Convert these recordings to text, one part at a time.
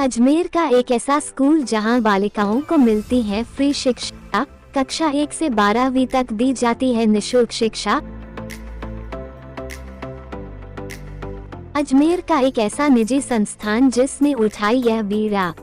अजमेर का एक ऐसा स्कूल जहां बालिकाओं को मिलती है फ्री शिक्षा। कक्षा 1 से 12वीं तक दी जाती है निशुल्क शिक्षा। अजमेर का एक ऐसा निजी संस्थान जिसने उठाई यह बीड़ा।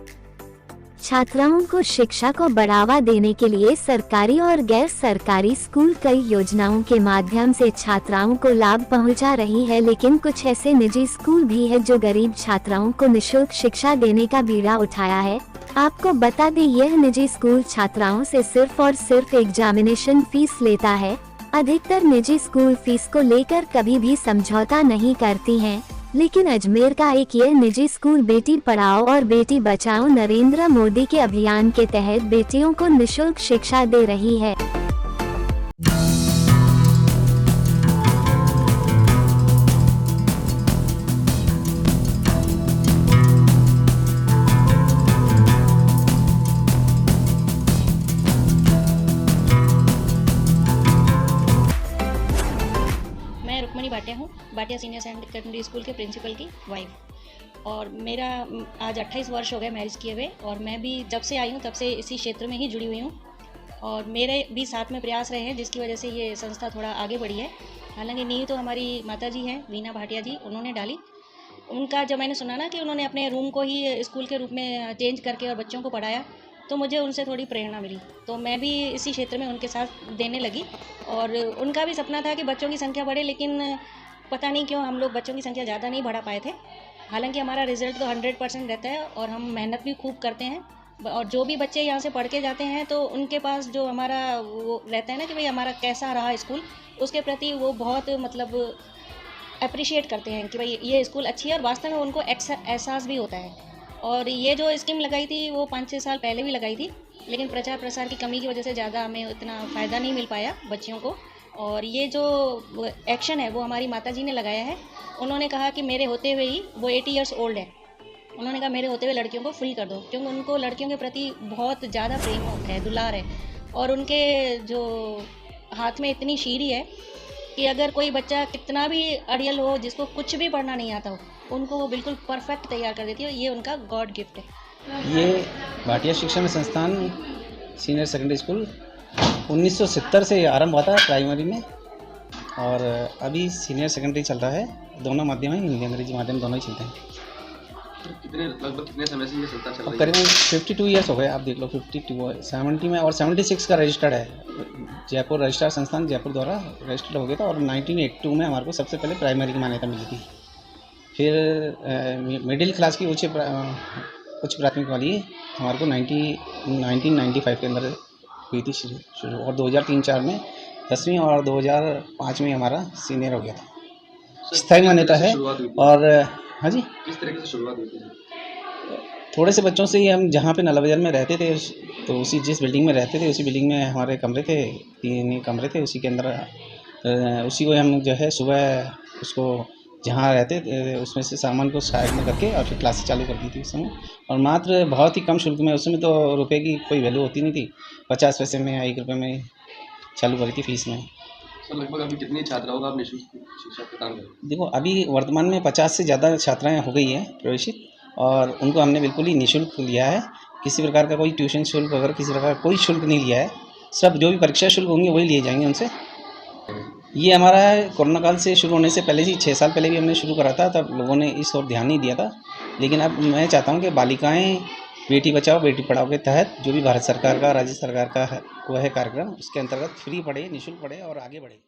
छात्राओं को शिक्षा को बढ़ावा देने के लिए सरकारी और गैर सरकारी स्कूल कई योजनाओं के माध्यम से छात्राओं को लाभ पहुंचा रही है, लेकिन कुछ ऐसे निजी स्कूल भी है जो गरीब छात्राओं को निशुल्क शिक्षा देने का बीड़ा उठाया है। आपको बता दें, यह निजी स्कूल छात्राओं से सिर्फ और सिर्फ एग्जामिनेशन फीस लेता है। अधिकतर निजी स्कूल फीस को लेकर कभी भी समझौता नहीं करती हैं, लेकिन अजमेर का एक यह निजी स्कूल बेटी पढ़ाओ और बेटी बचाओ नरेंद्र मोदी के अभियान के तहत बेटियों को निशुल्क शिक्षा दे रही है। मैं रुक्मणी भाटिया हूँ, भाटिया सीनियर सेकेंडरी स्कूल के प्रिंसिपल की वाइफ। और मेरा आज 28 वर्ष हो गए मैरिज किए हुए, और मैं भी जब से आई हूँ तब से इसी क्षेत्र में ही जुड़ी हुई हूँ। और मेरे भी साथ में प्रयास रहे हैं, जिसकी वजह से ये संस्था थोड़ा आगे बढ़ी है। हालांकि नींव तो हमारी माता जी हैं, वीना भाटिया जी, उन्होंने डाली। उनका जब मैंने सुना ना कि उन्होंने अपने रूम को ही स्कूल के रूप में चेंज करके और बच्चों को पढ़ाया, तो मुझे उनसे थोड़ी प्रेरणा मिली। तो मैं भी इसी क्षेत्र में उनके साथ देने लगी। और उनका भी सपना था कि बच्चों की संख्या बढ़े, लेकिन पता नहीं क्यों हम लोग बच्चों की संख्या ज़्यादा नहीं बढ़ा पाए थे। हालांकि हमारा रिज़ल्ट तो 100% रहता है और हम मेहनत भी खूब करते हैं। और जो भी बच्चे यहाँ से पढ़ के जाते हैं तो उनके पास जो हमारा वो रहता है ना कि भाई हमारा कैसा रहा स्कूल, उसके प्रति वो बहुत मतलब अप्रिशिएट करते हैं कि भाई ये स्कूल अच्छी है, और वास्तव में उनको एहसास भी होता है। और ये जो स्कीम लगाई थी वो 5-6 साल पहले भी लगाई थी, लेकिन प्रचार प्रसार की कमी की वजह से ज़्यादा हमें उतना फ़ायदा नहीं मिल पाया बच्चियों को। और ये जो एक्शन है वो हमारी माताजी ने लगाया है। उन्होंने कहा कि मेरे होते हुए ही, वो 80 ईयर्स ओल्ड है, उन्होंने कहा मेरे होते हुए लड़कियों को फ्री कर दो, क्योंकि उनको लड़कियों के प्रति बहुत ज़्यादा प्रेम है, दुलार है। और उनके जो हाथ में इतनी शीरी है कि अगर कोई बच्चा कितना भी अड़ियल हो, जिसको कुछ भी पढ़ना नहीं आता हो, उनको वो बिल्कुल परफेक्ट तैयार कर देती है। ये उनका गॉड गिफ्ट है। ये भाटिया शिक्षा संस्थान सीनियर सेकेंडरी स्कूल 1970 से आरंभ हुआ था प्राइमरी में, और अभी सीनियर सेकेंडरी चल रहा है। दोनों माध्यम हैं, हिंदी अंग्रेजी माध्यम दोनों ही चलते हैं। लगभग कितने समय से ये संस्था चल रही है? करीबन 52 ईयर्स हो गए, आप देख लो। 52 70 में और 76 का रजिस्टर्ड है। जयपुर रजिस्ट्रार संस्थान जयपुर द्वारा रजिस्टर्ड हो गया था, और 1982 में हमारे को सबसे पहले प्राइमरी की मान्यता मिली थी। फिर मिडिल क्लास की उच्च प्राथमिक वाली हमारे को 1995 के अंदर हुई थी शुरू, और 2003-04 में 10वीं, और 2005 में हमारा सीनियर हो गया था। स्थायी मान्यता है। और हाँ जी, किस तरीके से शुरुआत हुई थी? थोड़े से बच्चों से ही हम जहाँ पे नाला बाजार में रहते थे, तो उसी जिस बिल्डिंग में रहते थे उसी बिल्डिंग में हमारे कमरे थे, 3 कमरे थे। उसी के अंदर उसी को हम जो है सुबह उसको जहाँ रहते थे उसमें से सामान को साइड में करके और फिर क्लासेस चालू कर दी थी उस समय। और मात्र बहुत ही कम शुल्क में, उस समय तो रुपये की कोई वैल्यू होती नहीं थी, 50 पैसे में या 1 रुपये में चालू करी थी फीस में। सर, लगभग अभी कितनी छात्राओं का आप निःशुल्क शिक्षा प्रदान कर रहे हैं? देखो, अभी वर्तमान में 50 से ज़्यादा छात्राएँ हो गई हैं प्रवेशित, और उनको हमने बिल्कुल ही निःशुल्क लिया है। किसी प्रकार का कोई ट्यूशन शुल्क वगैरह किसी प्रकार का कोई शुल्क नहीं लिया है। सब जो भी परीक्षा शुल्क होंगे वही लिए जाएंगे उनसे। ये हमारा कोरोना काल से शुरू होने से पहले ही 6 साल पहले भी हमने शुरू करा था, तब लोगों ने इस ओर ध्यान नहीं दिया था। लेकिन अब मैं चाहता हूँ कि बालिकाएँ बेटी बचाओ बेटी पढ़ाओ के तहत जो भी भारत सरकार का, राज्य सरकार का है वो है कार्यक्रम, उसके अंतर्गत फ्री पढ़े, निःशुल्क पढ़े और आगे बढ़े।